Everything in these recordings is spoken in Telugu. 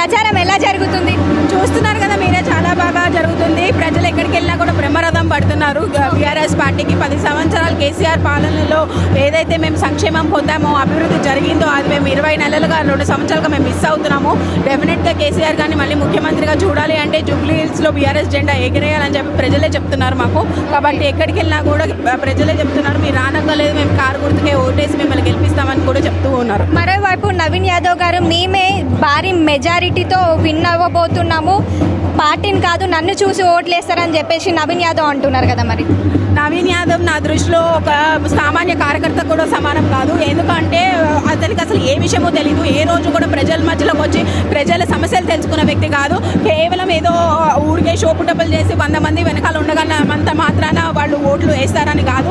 ప్రచారం ఎలా జరుగుతుంది? చూస్తున్నారు కదా మీరే, చాలా బాగా జరుగుతుంది. ప్రజలు ఎక్కడికి వెళ్ళినా కూడా బ్రహ్మరథం పడుతున్నారు. బీఆర్ఎస్ పార్టీకి 10 సంవత్సరాలు కేసీఆర్ పాలనలో ఏదైతే మేము సంక్షేమం పొందామో, అభివృద్ధి జరిగిందో అది మేము 20 నెలలుగా 2 సంవత్సరాలుగా మేము మిస్ అవుతున్నాము. డెఫినెట్గా కేసీఆర్ గారిని మళ్ళీ ముఖ్యమంత్రిగా చూడాలి అంటే జూబ్లీ హిల్స్లో బీఆర్ఎస్ జెండా ఎగిరేయాలని చెప్పి ప్రజలే చెప్తున్నారు మాకు. కాబట్టి ఎక్కడికి వెళ్ళినా కూడా ప్రజలే చెప్తున్నారు మీరు రానక్కర్లేదు, మేము కారు గుర్తుకే ఓటేసి మిమ్మల్ని గెలిపిస్తామని కూడా చెప్తూ ఉన్నారు. మరోవైపు నవీన్ యాదవ్ గారు మేమే భారీ మెజారిటీతో విన్ అవ్వబోతున్నాము, పార్టీని కాదు నన్ను చూసి ఓట్లేస్తారని చెప్పేసి నవీన్ యాదవ్ అంటున్నారు కదా. మరి నవీన్ యాదవ్ నా దృష్టిలో ఒక సామాన్య కార్యకర్త కూడా సమానం కాదు. ఎందుకంటే అతనికి అసలు ఏ విషయమో తెలియదు. ఏ రోజు కూడా ప్రజల మధ్యలోకి వచ్చి ప్రజల సమస్యలు తెలుసుకున్న వ్యక్తి కాదు. కేవలం ఏదో ఊరికే షోపుటప్పులు చేసి 100 మంది వెనకాల ఉండగలంత మాత్రాన వాళ్ళు ఓట్లు వేస్తారని కాదు.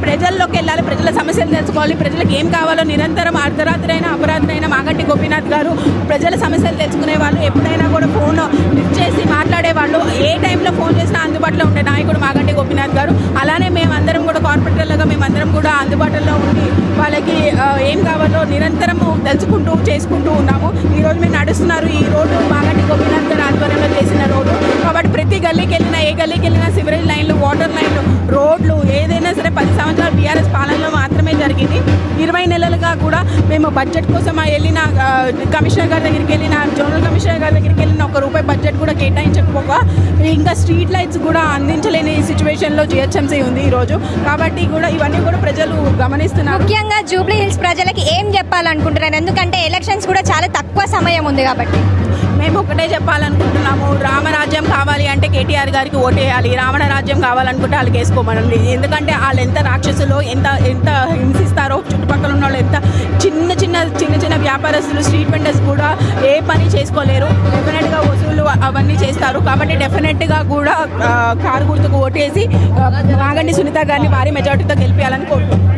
ప్రజల్లోకి వెళ్ళాలి, ప్రజల సమస్యలు తెలుసుకోవాలి, ప్రజలకు ఏం కావాలో నిరంతరం అర్ధరాత్రి అయినా అపరాత్రి అయినా మాగంటి గోపీనాథ్ గారు ప్రజల సమస్యలు తెలుసుకునే వాళ్ళు. ఎప్పుడైనా కూడా ఫోన్ లిఫ్ట్ చేసి మాట్లాడేవాళ్ళు. ఏ టైంలో ఫోన్ చేసినా అందుబాటులో ఉండే నాయకుడు మాగంటి గోపీనాథ్ గారు. అలానే మేమందరం కూడా కార్పొరేటర్లుగా మేమందరం కూడా అందుబాటులో ఉండి వాళ్ళకి ఏం కావాలో నిరంతరం తెలుసుకుంటూ చేసుకుంటూ ఉన్నాము. ఈరోజు మేము నడుస్తున్నారు ఈ రోడ్డు మాగంటి గోపీనాథ్ గారు ఆధ్వర్యంలో చేసిన రోడ్డు. కాబట్టి ప్రతి గల్లీకి వెళ్ళినా, ఏ గల్లీకి వెళ్ళినా సివరేజ్ లైన్లు, వాటర్ లైన్లు, రోడ్లు ఏదైనా సరే 10 సంవత్సరాలు బీఆర్ఎస్ పాలనలో మాత్రమే జరిగింది. 20 నెలలుగా కూడా మేము బడ్జెట్ కోసం వెళ్ళిన కమిషనర్ గారి దగ్గరికి వెళ్ళిన, జనరల్ కమిషనర్ గారి దగ్గరికి వెళ్ళిన ₹1 బడ్జెట్ కూడా కేటాయించకపోగా ఇంకా స్ట్రీట్ లైట్స్ కూడా అందించలేని సిచ్యువేషన్లో జిహెచ్ఎంసీ ఉంది ఈరోజు. కాబట్టి కూడా ఇవన్నీ కూడా ప్రజలు గమనిస్తున్నారు. ముఖ్యంగా జూబ్లీ హిల్స్ ప్రజలకి ఏం చెప్పాలనుకుంటున్నారు? ఎందుకంటే ఎలక్షన్స్ కూడా చాలా తక్కువ సమయం ఉంది కాబట్టి. మేము ఒకటే చెప్పాలనుకుంటున్నాము, రామరాజ్యం కావాలి అంటే కేటీఆర్ గారికి ఓటేయాలి, రావణ రాజ్యం కావాలనుకుంటే వాళ్ళకి వేసుకోమనండి. ఎందుకంటే వాళ్ళు ఎంత రాక్షసులో ఎంత హింసిస్తారో, చుట్టుపక్కల ఉన్న వాళ్ళు ఎంత చిన్న వ్యాపారస్తులు, స్ట్రీట్ వెండర్స్ కూడా ఏ పని చేసుకోలేరు. డెఫినెట్గా వసూలు అవన్నీ చేస్తారు. కాబట్టి డెఫినెట్గా కూడా కారు గుర్తుకు ఓటేసి మాగంటి సునీత గారిని భారీ మెజార్టీతో గెలిపించాలని కోరుకుంటున్నాను.